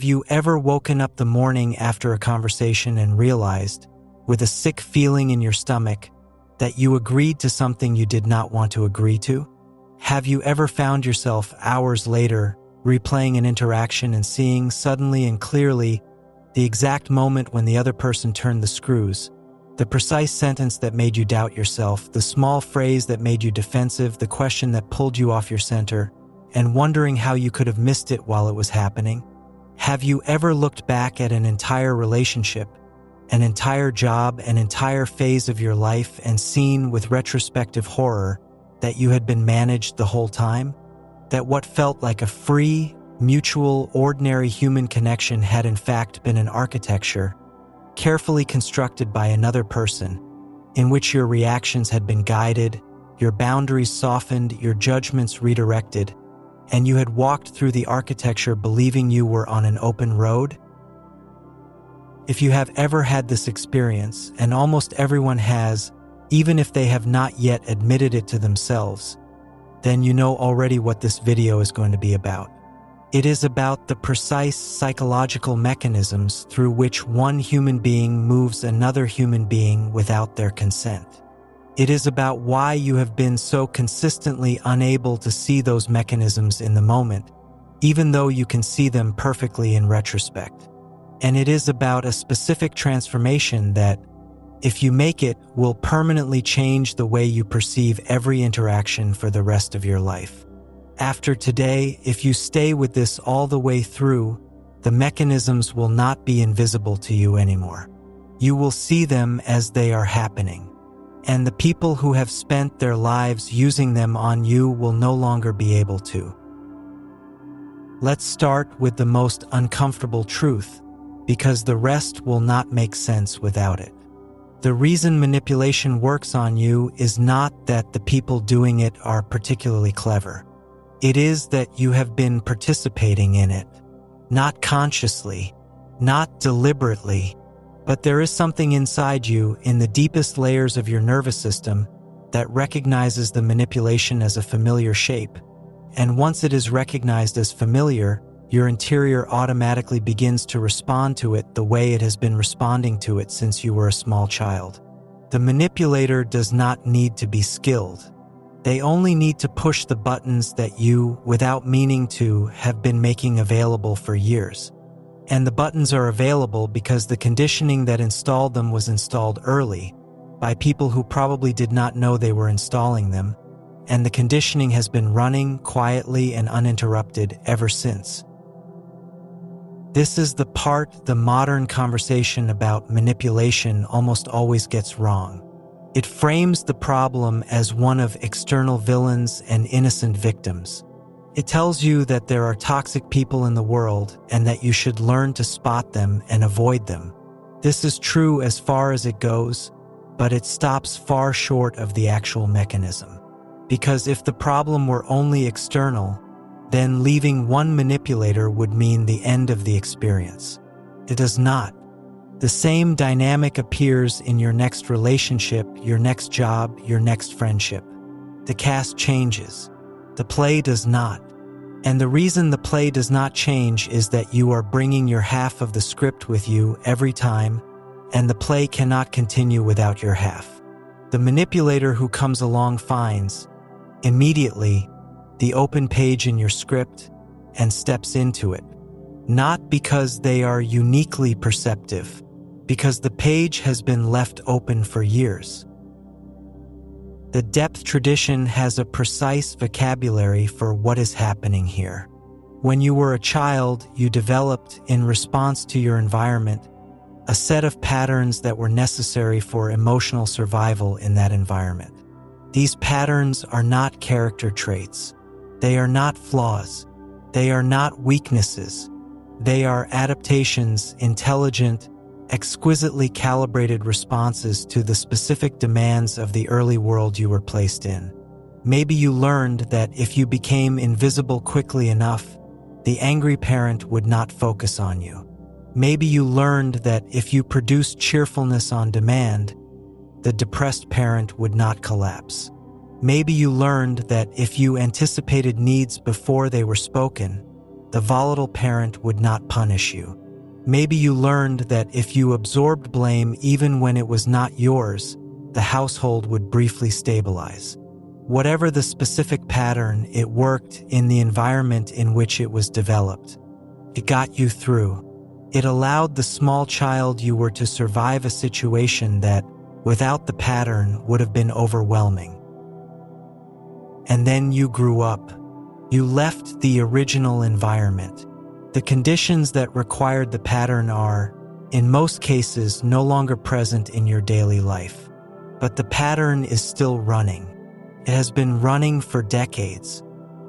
you ever woken up the morning after a conversation and realized, with a sick feeling in your stomach, that you agreed to something you did not want to agree to? Have you ever found yourself hours later replaying an interaction and seeing suddenly and clearly the exact moment when the other person turned the screws, the precise sentence that made you doubt yourself, the small phrase that made you defensive, the question that pulled you off your center, and wondering how you could have missed it while it was happening? Have you ever looked back at an entire relationship, an entire job, an entire phase of your life and seen with retrospective horror that you had been managed the whole time? That what felt like a free, mutual, ordinary human connection had in fact been an architecture, carefully constructed by another person, in which your reactions had been guided, your boundaries softened, your judgments redirected, and you had walked through the architecture believing you were on an open road? If you have ever had this experience, and almost everyone has, even if they have not yet admitted it to themselves, then you know already what this video is going to be about. It is about the precise psychological mechanisms through which one human being moves another human being without their consent. It is about why you have been so consistently unable to see those mechanisms in the moment, even though you can see them perfectly in retrospect. And it is about a specific transformation that, if you make it, will permanently change the way you perceive every interaction for the rest of your life. After today, if you stay with this all the way through, the mechanisms will not be invisible to you anymore. You will see them as they are happening. And the people who have spent their lives using them on you will no longer be able to. Let's start with the most uncomfortable truth, because the rest will not make sense without it. The reason manipulation works on you is not that the people doing it are particularly clever. It is that you have been participating in it, not consciously, not deliberately, but there is something inside you in the deepest layers of your nervous system that recognizes the manipulation as a familiar shape. And once it is recognized as familiar, your interior automatically begins to respond to it the way it has been responding to it since you were a small child. The manipulator does not need to be skilled. They only need to push the buttons that you, without meaning to, have been making available for years. And the buttons are available because the conditioning that installed them was installed early, by people who probably did not know they were installing them, and the conditioning has been running quietly and uninterrupted ever since. This is the part the modern conversation about manipulation almost always gets wrong. It frames the problem as one of external villains and innocent victims. It tells you that there are toxic people in the world and that you should learn to spot them and avoid them. This is true as far as it goes, but it stops far short of the actual mechanism. Because if the problem were only external, then leaving one manipulator would mean the end of the experience. It does not. The same dynamic appears in your next relationship, your next job, your next friendship. The cast changes. The play does not. And the reason the play does not change is that you are bringing your half of the script with you every time, and the play cannot continue without your half. The manipulator who comes along finds, immediately, the open page in your script and steps into it. Not because they are uniquely perceptive, because the page has been left open for years. The depth tradition has a precise vocabulary for what is happening here. When you were a child, you developed, in response to your environment, a set of patterns that were necessary for emotional survival in that environment. These patterns are not character traits. They are not flaws. They are not weaknesses. They are adaptations, intelligent, exquisitely calibrated responses to the specific demands of the early world you were placed in. Maybe you learned that if you became invisible quickly enough, the angry parent would not focus on you. Maybe you learned that if you produced cheerfulness on demand, the depressed parent would not collapse. Maybe you learned that if you anticipated needs before they were spoken, the volatile parent would not punish you. Maybe you learned that if you absorbed blame even when it was not yours, the household would briefly stabilize. Whatever the specific pattern, it worked in the environment in which it was developed. It got you through. It allowed the small child you were to survive a situation that, without the pattern, would have been overwhelming. And then you grew up. You left the original environment. The conditions that required the pattern are, in most cases, no longer present in your daily life. But the pattern is still running. It has been running for decades.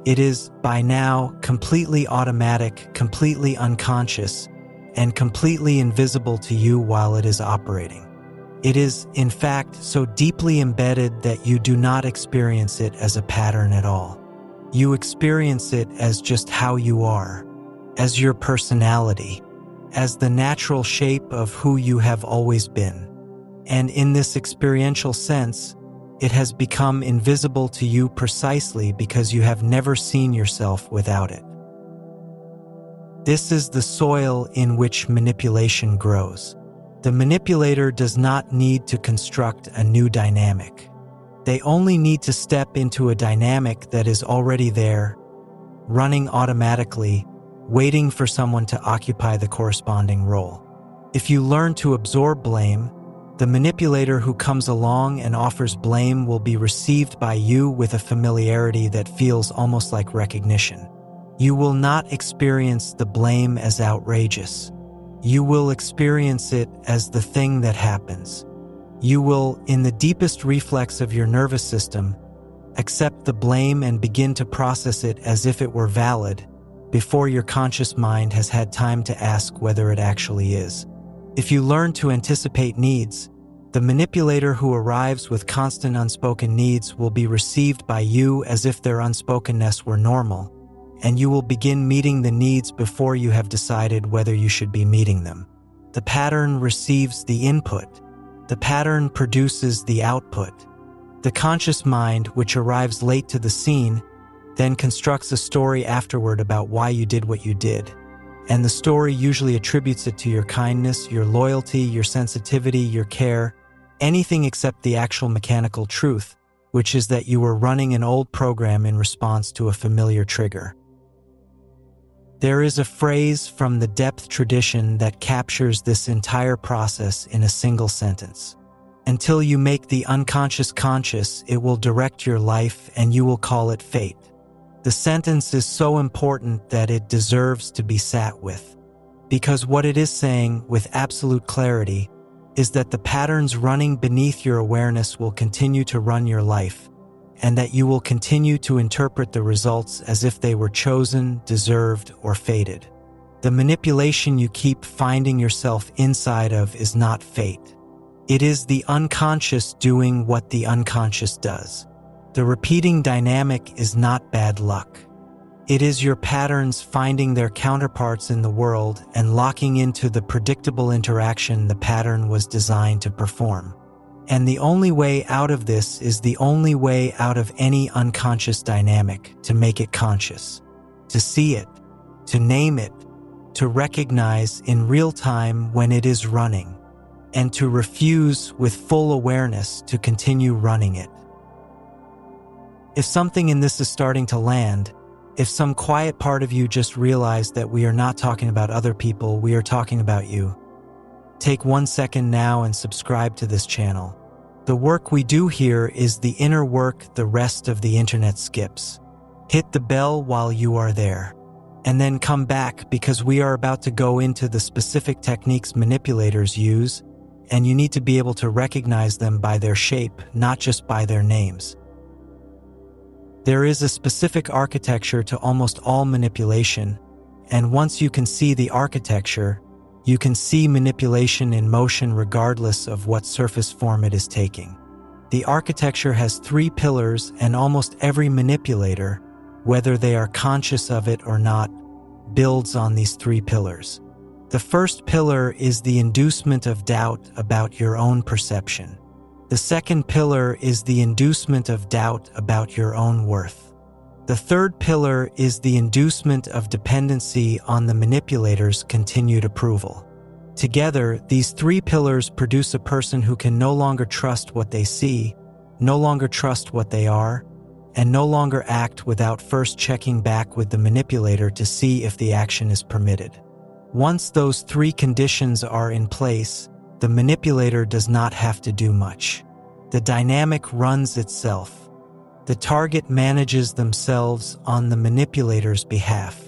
It is, by now, completely automatic, completely unconscious, and completely invisible to you while it is operating. It is, in fact, so deeply embedded that you do not experience it as a pattern at all. You experience it as just how you are, as your personality, as the natural shape of who you have always been. And in this experiential sense, it has become invisible to you precisely because you have never seen yourself without it. This is the soil in which manipulation grows. The manipulator does not need to construct a new dynamic. They only need to step into a dynamic that is already there, running automatically, waiting for someone to occupy the corresponding role. If you learn to absorb blame, the manipulator who comes along and offers blame will be received by you with a familiarity that feels almost like recognition. You will not experience the blame as outrageous. You will experience it as the thing that happens. You will, in the deepest reflex of your nervous system, accept the blame and begin to process it as if it were valid before your conscious mind has had time to ask whether it actually is. If you learn to anticipate needs, the manipulator who arrives with constant unspoken needs will be received by you as if their unspokenness were normal, and you will begin meeting the needs before you have decided whether you should be meeting them. The pattern receives the input. The pattern produces the output. The conscious mind, which arrives late to the scene, then constructs a story afterward about why you did what you did. And the story usually attributes it to your kindness, your loyalty, your sensitivity, your care, anything except the actual mechanical truth, which is that you were running an old program in response to a familiar trigger. There is a phrase from the depth tradition that captures this entire process in a single sentence. Until you make the unconscious conscious, it will direct your life and you will call it fate. The sentence is so important that it deserves to be sat with, because what it is saying with absolute clarity is that the patterns running beneath your awareness will continue to run your life, and that you will continue to interpret the results as if they were chosen, deserved, or fated. The manipulation you keep finding yourself inside of is not fate. It is the unconscious doing what the unconscious does. The repeating dynamic is not bad luck. It is your patterns finding their counterparts in the world and locking into the predictable interaction the pattern was designed to perform. And the only way out of this is the only way out of any unconscious dynamic: to make it conscious, to see it, to name it, to recognize in real time when it is running, and to refuse with full awareness to continue running it. If something in this is starting to land, if some quiet part of you just realized that we are not talking about other people, we are talking about you, take 1 second now and subscribe to this channel. The work we do here is the inner work the rest of the internet skips. Hit the bell while you are there, and then come back, because we are about to go into the specific techniques manipulators use, and you need to be able to recognize them by their shape, not just by their names. There is a specific architecture to almost all manipulation, and once you can see the architecture, you can see manipulation in motion regardless of what surface form it is taking. The architecture has 3 pillars, and almost every manipulator, whether they are conscious of it or not, builds on these 3 pillars. The first pillar is the inducement of doubt about your own perception. The second pillar is the inducement of doubt about your own worth. The third pillar is the inducement of dependency on the manipulator's continued approval. Together, these three pillars produce a person who can no longer trust what they see, no longer trust what they are, and no longer act without first checking back with the manipulator to see if the action is permitted. Once those three conditions are in place, the manipulator does not have to do much. The dynamic runs itself. The target manages themselves on the manipulator's behalf,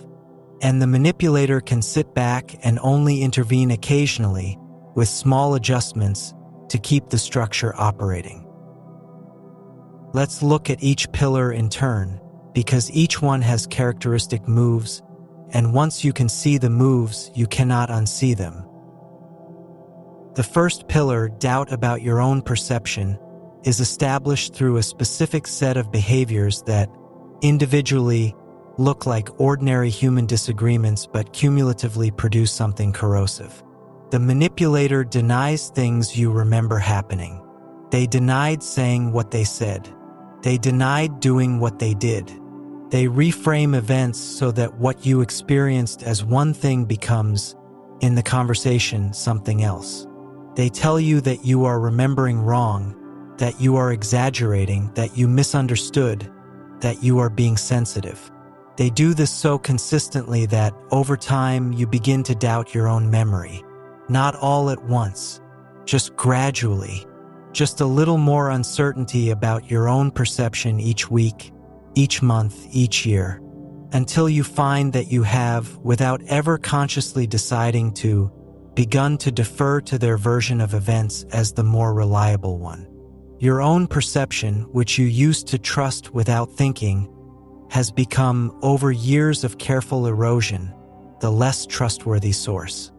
and the manipulator can sit back and only intervene occasionally with small adjustments to keep the structure operating. Let's look at each pillar in turn, because each one has characteristic moves, and once you can see the moves, you cannot unsee them. The first pillar, doubt about your own perception, is established through a specific set of behaviors that, individually, look like ordinary human disagreements but cumulatively produce something corrosive. The manipulator denies things you remember happening. They denied saying what they said. They denied doing what they did. They reframe events so that what you experienced as one thing becomes, in the conversation, something else. They tell you that you are remembering wrong, that you are exaggerating, that you misunderstood, that you are being sensitive. They do this so consistently that, over time, you begin to doubt your own memory. Not all at once, just gradually, just a little more uncertainty about your own perception each week, each month, each year, until you find that you have, without ever consciously deciding to, begun to defer to their version of events as the more reliable one. Your own perception, which you used to trust without thinking, has become, over years of careful erosion, the less trustworthy source.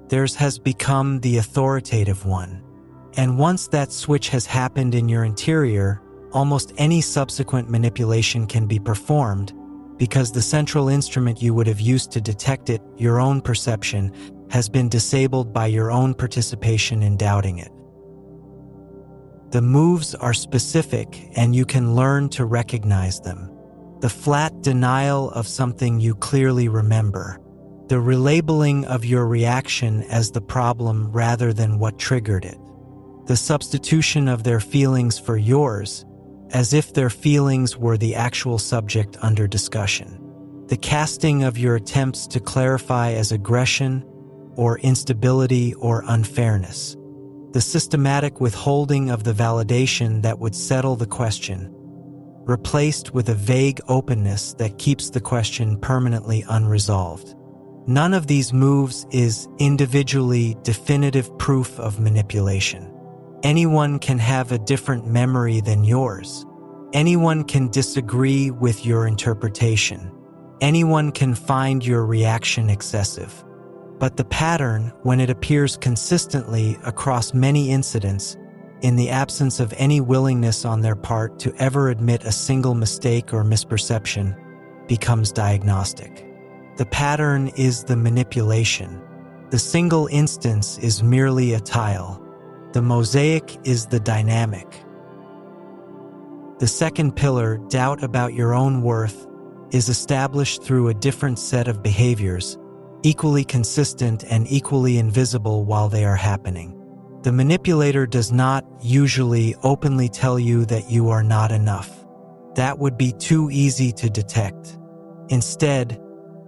Theirs has become the authoritative one. And once that switch has happened in your interior, almost any subsequent manipulation can be performed, because the central instrument you would have used to detect it, your own perception, has been disabled by your own participation in doubting it. The moves are specific, and you can learn to recognize them. The flat denial of something you clearly remember. The relabeling of your reaction as the problem rather than what triggered it. The substitution of their feelings for yours, as if their feelings were the actual subject under discussion. The casting of your attempts to clarify as aggression or instability or unfairness. The systematic withholding of the validation that would settle the question, replaced with a vague openness that keeps the question permanently unresolved. None of these moves is individually definitive proof of manipulation. Anyone can have a different memory than yours. Anyone can disagree with your interpretation. Anyone can find your reaction excessive. But the pattern, when it appears consistently across many incidents, in the absence of any willingness on their part to ever admit a single mistake or misperception, becomes diagnostic. The pattern is the manipulation. The single instance is merely a tile. The mosaic is the dynamic. The second pillar, doubt about your own worth, is established through a different set of behaviors, equally consistent and equally invisible while they are happening. The manipulator does not usually openly tell you that you are not enough. That would be too easy to detect. Instead,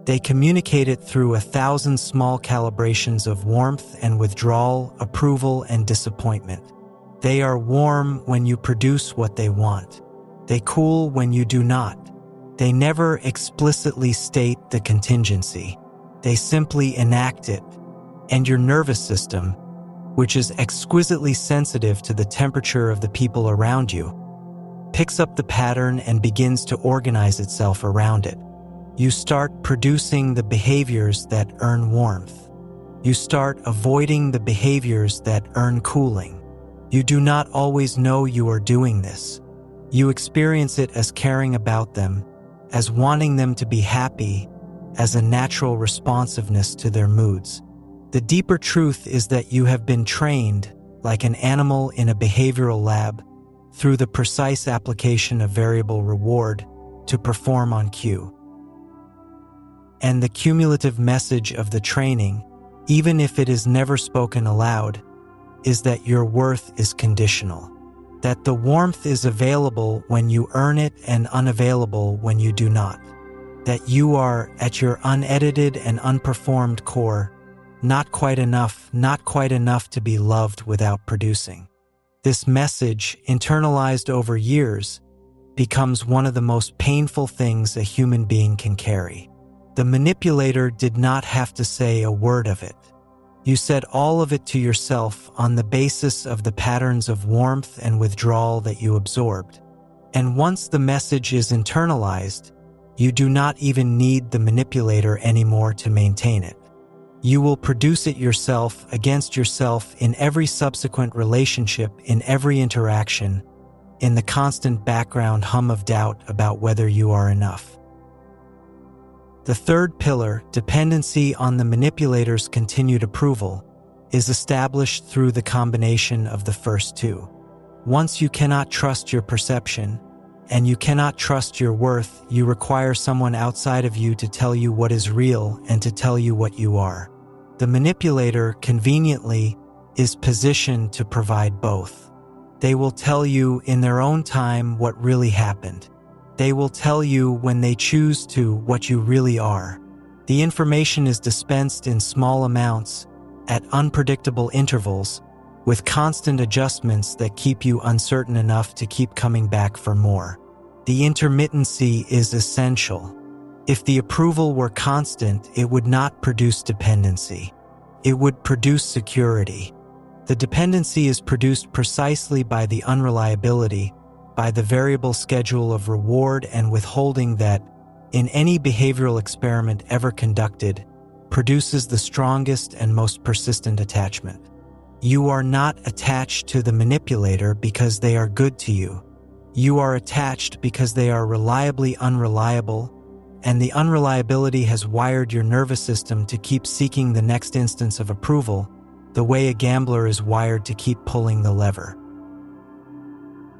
they communicate it through 1,000 small calibrations of warmth and withdrawal, approval and disappointment. They are warm when you produce what they want. They cool when you do not. They never explicitly state the contingency. They simply enact it, and your nervous system, which is exquisitely sensitive to the temperature of the people around you, picks up the pattern and begins to organize itself around it. You start producing the behaviors that earn warmth. You start avoiding the behaviors that earn cooling. You do not always know you are doing this. You experience it as caring about them, as wanting them to be happy, as a natural responsiveness to their moods. The deeper truth is that you have been trained, like an animal in a behavioral lab, through the precise application of variable reward, to perform on cue. And the cumulative message of the training, even if it is never spoken aloud, is that your worth is conditional. That the warmth is available when you earn it and unavailable when you do not. That you are, at your unedited and unperformed core, not quite enough to be loved without producing. This message, internalized over years, becomes one of the most painful things a human being can carry. The manipulator did not have to say a word of it. You said all of it to yourself on the basis of the patterns of warmth and withdrawal that you absorbed. And once the message is internalized, you do not even need the manipulator anymore to maintain it. You will produce it yourself against yourself in every subsequent relationship, in every interaction, in the constant background hum of doubt about whether you are enough. The third pillar, dependency on the manipulator's continued approval, is established through the combination of the first two. Once you cannot trust your perception, and you cannot trust your worth, you require someone outside of you to tell you what is real and to tell you what you are. The manipulator, conveniently, is positioned to provide both. They will tell you in their own time what really happened. They will tell you when they choose to what you really are. The information is dispensed in small amounts, at unpredictable intervals, with constant adjustments that keep you uncertain enough to keep coming back for more. The intermittency is essential. If the approval were constant, it would not produce dependency. It would produce security. The dependency is produced precisely by the unreliability, by the variable schedule of reward and withholding that, in any behavioral experiment ever conducted, produces the strongest and most persistent attachment. You are not attached to the manipulator because they are good to you. You are attached because they are reliably unreliable, and the unreliability has wired your nervous system to keep seeking the next instance of approval, the way a gambler is wired to keep pulling the lever.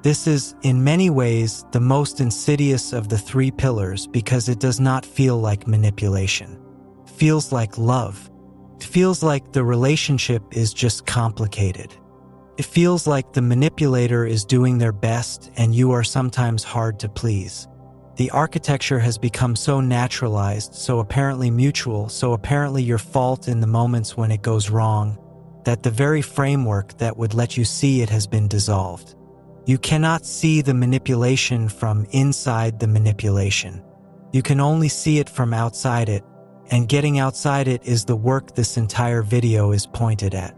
This is, in many ways, the most insidious of the three pillars because it does not feel like manipulation. It feels like love. It feels like the relationship is just complicated. It feels like the manipulator is doing their best and you are sometimes hard to please. The architecture has become so naturalized, so apparently mutual, so apparently your fault in the moments when it goes wrong, that the very framework that would let you see it has been dissolved. You cannot see the manipulation from inside the manipulation. You can only see it from outside it, and getting outside it is the work this entire video is pointed at.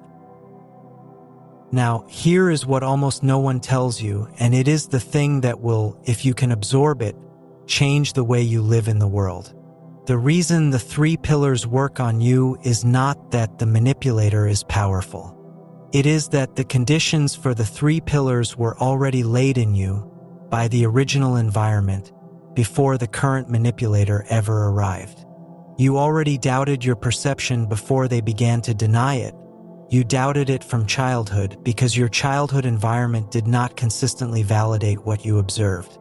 Now, here is what almost no one tells you, and it is the thing that will, if you can absorb it, change the way you live in the world. The reason the three pillars work on you is not that the manipulator is powerful. It is that the conditions for the three pillars were already laid in you by the original environment before the current manipulator ever arrived. You already doubted your perception before they began to deny it. You doubted it from childhood because your childhood environment did not consistently validate what you observed.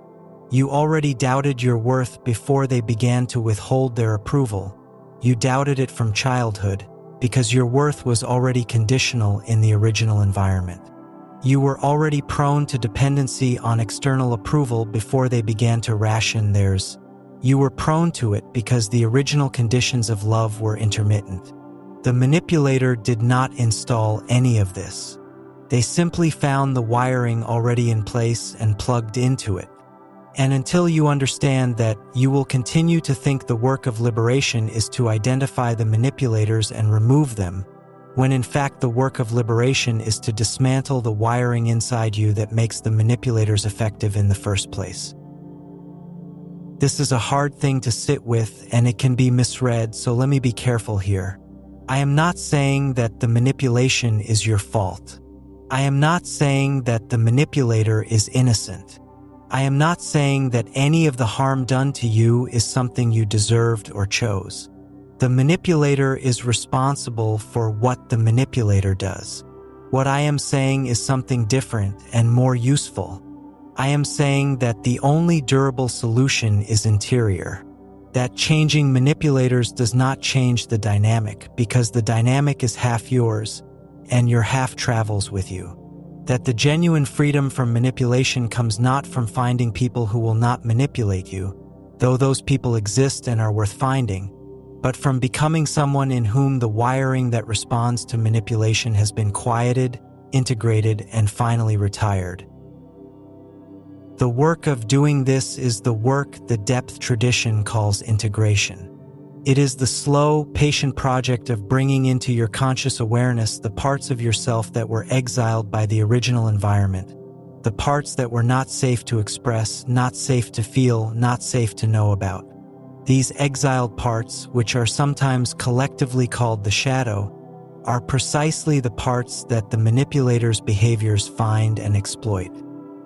You already doubted your worth before they began to withhold their approval. You doubted it from childhood because your worth was already conditional in the original environment. You were already prone to dependency on external approval before they began to ration theirs. You were prone to it because the original conditions of love were intermittent. The manipulator did not install any of this. They simply found the wiring already in place and plugged into it. And until you understand that, you will continue to think the work of liberation is to identify the manipulators and remove them, when in fact the work of liberation is to dismantle the wiring inside you that makes the manipulators effective in the first place. This is a hard thing to sit with and it can be misread, so let me be careful here. I am not saying that the manipulation is your fault. I am not saying that the manipulator is innocent. I am not saying that any of the harm done to you is something you deserved or chose. The manipulator is responsible for what the manipulator does. What I am saying is something different and more useful. I am saying that the only durable solution is interior. That changing manipulators does not change the dynamic, because the dynamic is half yours, and your half travels with you. That the genuine freedom from manipulation comes not from finding people who will not manipulate you, though those people exist and are worth finding, but from becoming someone in whom the wiring that responds to manipulation has been quieted, integrated, and finally retired. The work of doing this is the work the depth tradition calls integration. It is the slow, patient project of bringing into your conscious awareness the parts of yourself that were exiled by the original environment, the parts that were not safe to express, not safe to feel, not safe to know about. These exiled parts, which are sometimes collectively called the shadow, are precisely the parts that the manipulator's behaviors find and exploit.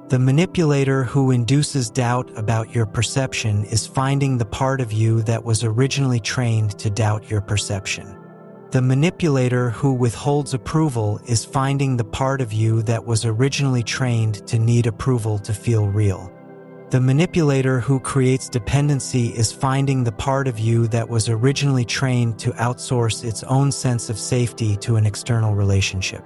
The manipulator who induces doubt about your perception is finding the part of you that was originally trained to doubt your perception. The manipulator who withholds approval is finding the part of you that was originally trained to need approval to feel real. The manipulator who creates dependency is finding the part of you that was originally trained to outsource its own sense of safety to an external relationship.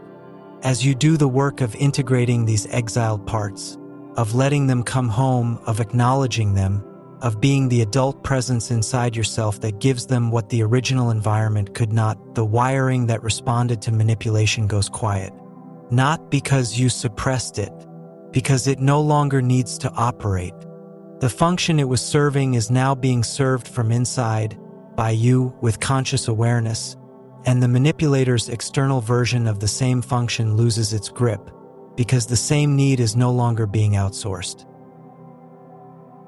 As you do the work of integrating these exiled parts, of letting them come home, of acknowledging them, of being the adult presence inside yourself that gives them what the original environment could not, the wiring that responded to manipulation goes quiet. Not because you suppressed it, because it no longer needs to operate. The function it was serving is now being served from inside, by you, with conscious awareness, and the manipulator's external version of the same function loses its grip, because the same need is no longer being outsourced.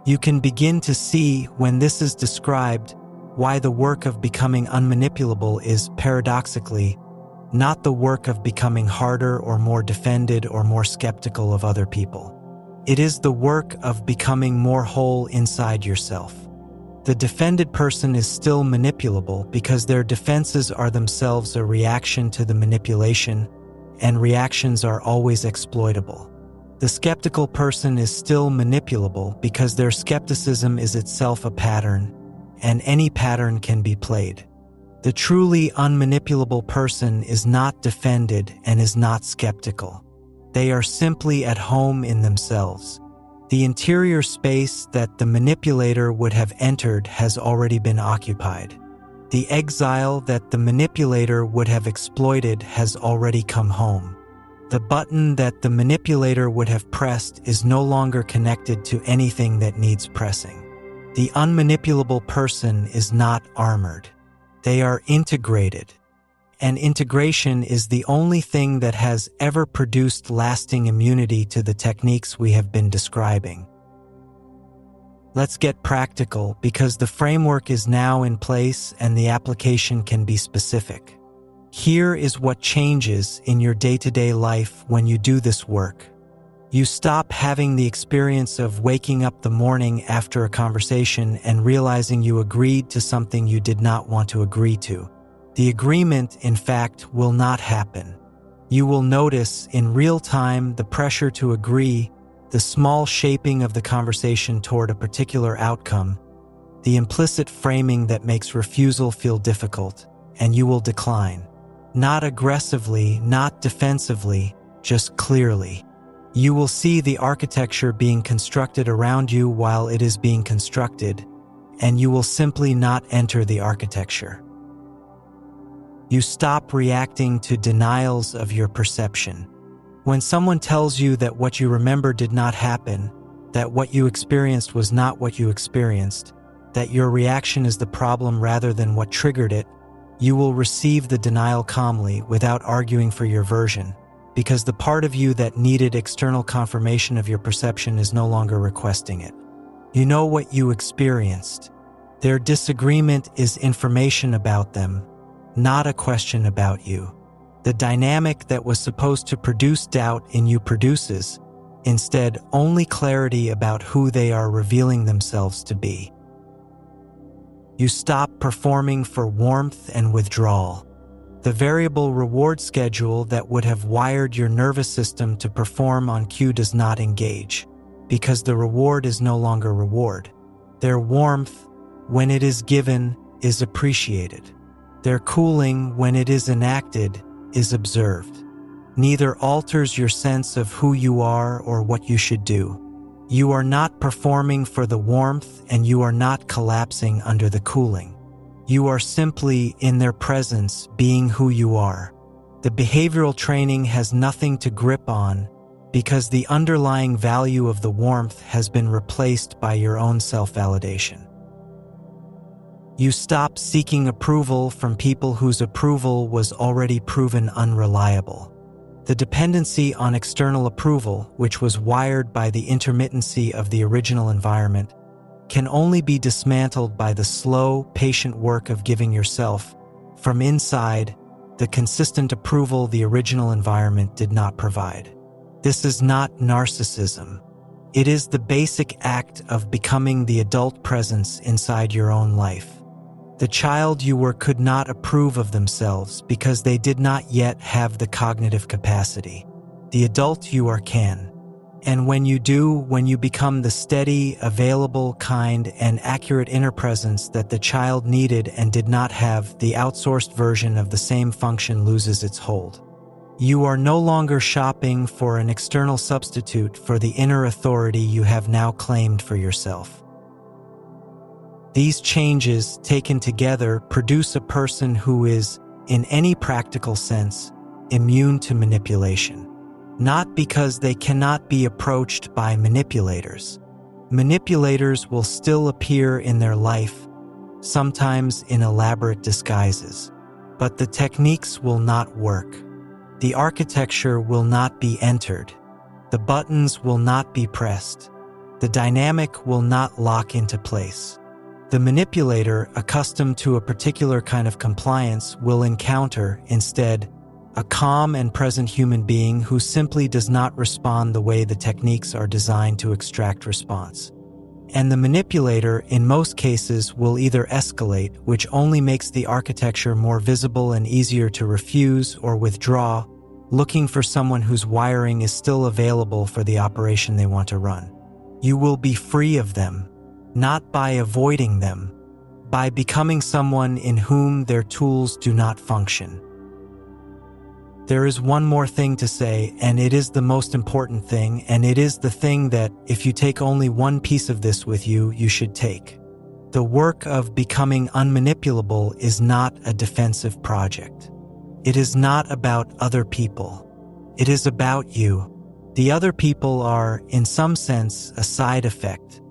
You can begin to see, when this is described, why the work of becoming unmanipulable is, paradoxically, not the work of becoming harder or more defended or more skeptical of other people. It is the work of becoming more whole inside yourself. The defended person is still manipulable because their defenses are themselves a reaction to the manipulation, and reactions are always exploitable. The skeptical person is still manipulable because their skepticism is itself a pattern, and any pattern can be played. The truly unmanipulable person is not defended and is not skeptical. They are simply at home in themselves. The interior space that the manipulator would have entered has already been occupied. The exile that the manipulator would have exploited has already come home. The button that the manipulator would have pressed is no longer connected to anything that needs pressing. The unmanipulable person is not armored. They are integrated. And integration is the only thing that has ever produced lasting immunity to the techniques we have been describing. Let's get practical, because the framework is now in place and the application can be specific. Here is what changes in your day-to-day life when you do this work. You stop having the experience of waking up the morning after a conversation and realizing you agreed to something you did not want to agree to. The agreement, in fact, will not happen. You will notice in real time the pressure to agree, the small shaping of the conversation toward a particular outcome, the implicit framing that makes refusal feel difficult, and you will decline. Not aggressively, not defensively, just clearly. You will see the architecture being constructed around you while it is being constructed, and you will simply not enter the architecture. You stop reacting to denials of your perception. When someone tells you that what you remember did not happen, that what you experienced was not what you experienced, that your reaction is the problem rather than what triggered it, you will receive the denial calmly without arguing for your version, because the part of you that needed external confirmation of your perception is no longer requesting it. You know what you experienced. Their disagreement is information about them, not a question about you. The dynamic that was supposed to produce doubt in you produces, instead, only clarity about who they are revealing themselves to be. You stop performing for warmth and withdrawal. The variable reward schedule that would have wired your nervous system to perform on cue does not engage. because the reward is no longer reward. Their warmth, when it is given, is appreciated. Their cooling, when it is enacted, is observed. Neither alters your sense of who you are or what you should do. You are not performing for the warmth, and you are not collapsing under the cooling. You are simply in their presence, being who you are. The behavioral training has nothing to grip on because the underlying value of the warmth has been replaced by your own self-validation. You stop seeking approval from people whose approval was already proven unreliable. The dependency on external approval, which was wired by the intermittency of the original environment, can only be dismantled by the slow, patient work of giving yourself, from inside, the consistent approval the original environment did not provide. This is not narcissism. It is the basic act of becoming the adult presence inside your own life. The child you were could not approve of themselves because they did not yet have the cognitive capacity. The adult you are can. And when you do, when you become the steady, available, kind, and accurate inner presence that the child needed and did not have, the outsourced version of the same function loses its hold. You are no longer shopping for an external substitute for the inner authority you have now claimed for yourself. These changes, taken together, produce a person who is, in any practical sense, immune to manipulation. Not because they cannot be approached by manipulators. Manipulators will still appear in their life, sometimes in elaborate disguises. But the techniques will not work. The architecture will not be entered. The buttons will not be pressed. The dynamic will not lock into place. The manipulator, accustomed to a particular kind of compliance, will encounter, instead, a calm and present human being who simply does not respond the way the techniques are designed to extract response. And the manipulator, in most cases, will either escalate, which only makes the architecture more visible and easier to refuse, or withdraw, looking for someone whose wiring is still available for the operation they want to run. You will be free of them. Not by avoiding them, by becoming someone in whom their tools do not function. There is one more thing to say, and it is the most important thing, and it is the thing that, if you take only one piece of this with you, you should take. The work of becoming unmanipulable is not a defensive project. It is not about other people. It is about you. The other people are, in some sense, a side effect.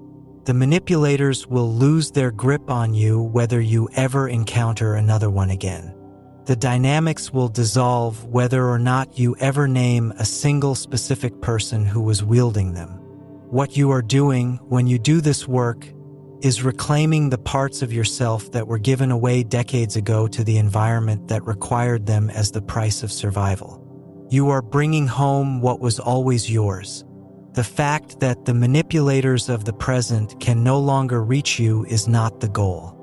The manipulators will lose their grip on you whether you ever encounter another one again. The dynamics will dissolve whether or not you ever name a single specific person who was wielding them. What you are doing when you do this work is reclaiming the parts of yourself that were given away decades ago to the environment that required them as the price of survival. You are bringing home what was always yours. The fact that the manipulators of the present can no longer reach you is not the goal.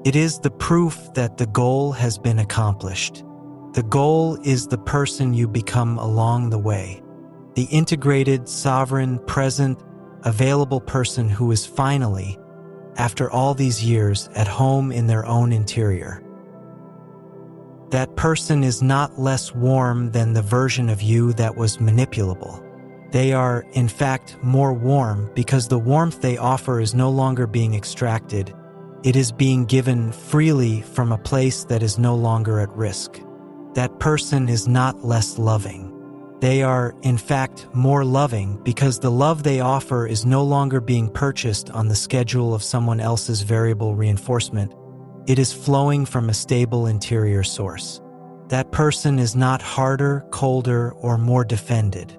It is the proof that the goal has been accomplished. The goal is the person you become along the way. The integrated, sovereign, present, available person who is finally, after all these years, at home in their own interior. That person is not less warm than the version of you that was manipulable. They are, in fact, more warm because the warmth they offer is no longer being extracted. It is being given freely from a place that is no longer at risk. That person is not less loving. They are, in fact, more loving because the love they offer is no longer being purchased on the schedule of someone else's variable reinforcement. It is flowing from a stable interior source. That person is not harder, colder, or more defended.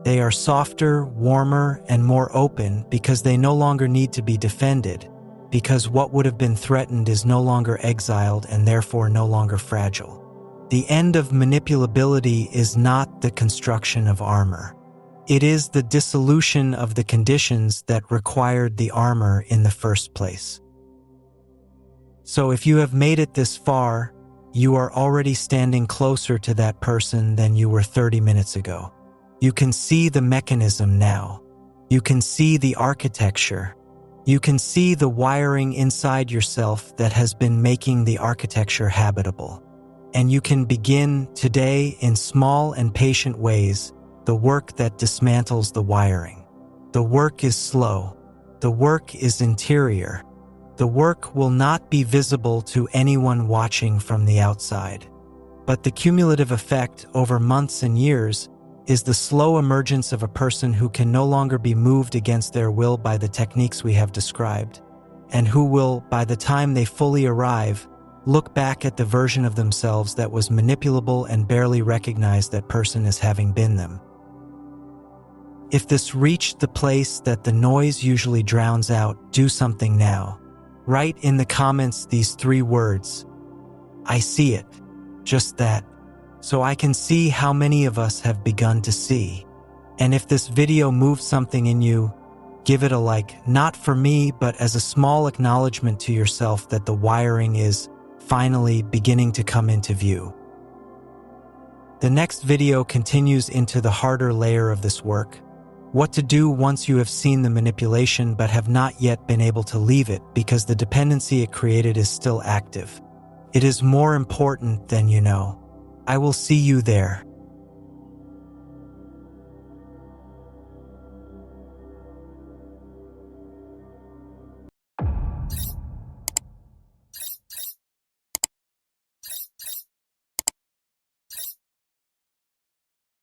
They are softer, warmer, and more open because they no longer need to be defended, because what would have been threatened is no longer exiled and therefore no longer fragile. The end of manipulability is not the construction of armor. It is the dissolution of the conditions that required the armor in the first place. So if you have made it this far, you are already standing closer to that person than you were 30 minutes ago. You can see the mechanism now. You can see the architecture. You can see the wiring inside yourself that has been making the architecture habitable. And you can begin today in small and patient ways the work that dismantles the wiring. The work is slow. The work is interior. The work will not be visible to anyone watching from the outside. But the cumulative effect over months and years is the slow emergence of a person who can no longer be moved against their will by the techniques we have described, and who will, by the time they fully arrive, look back at the version of themselves that was manipulable and barely recognize that person as having been them. If this reached the place that the noise usually drowns out, do something now. Write in the comments these 3 words. I see it. Just that. So I can see how many of us have begun to see. And if this video moves something in you, give it a like, not for me, but as a small acknowledgement to yourself that the wiring is finally beginning to come into view. The next video continues into the harder layer of this work. What to do once you have seen the manipulation but have not yet been able to leave it because the dependency it created is still active. It is more important than you know. I will see you there.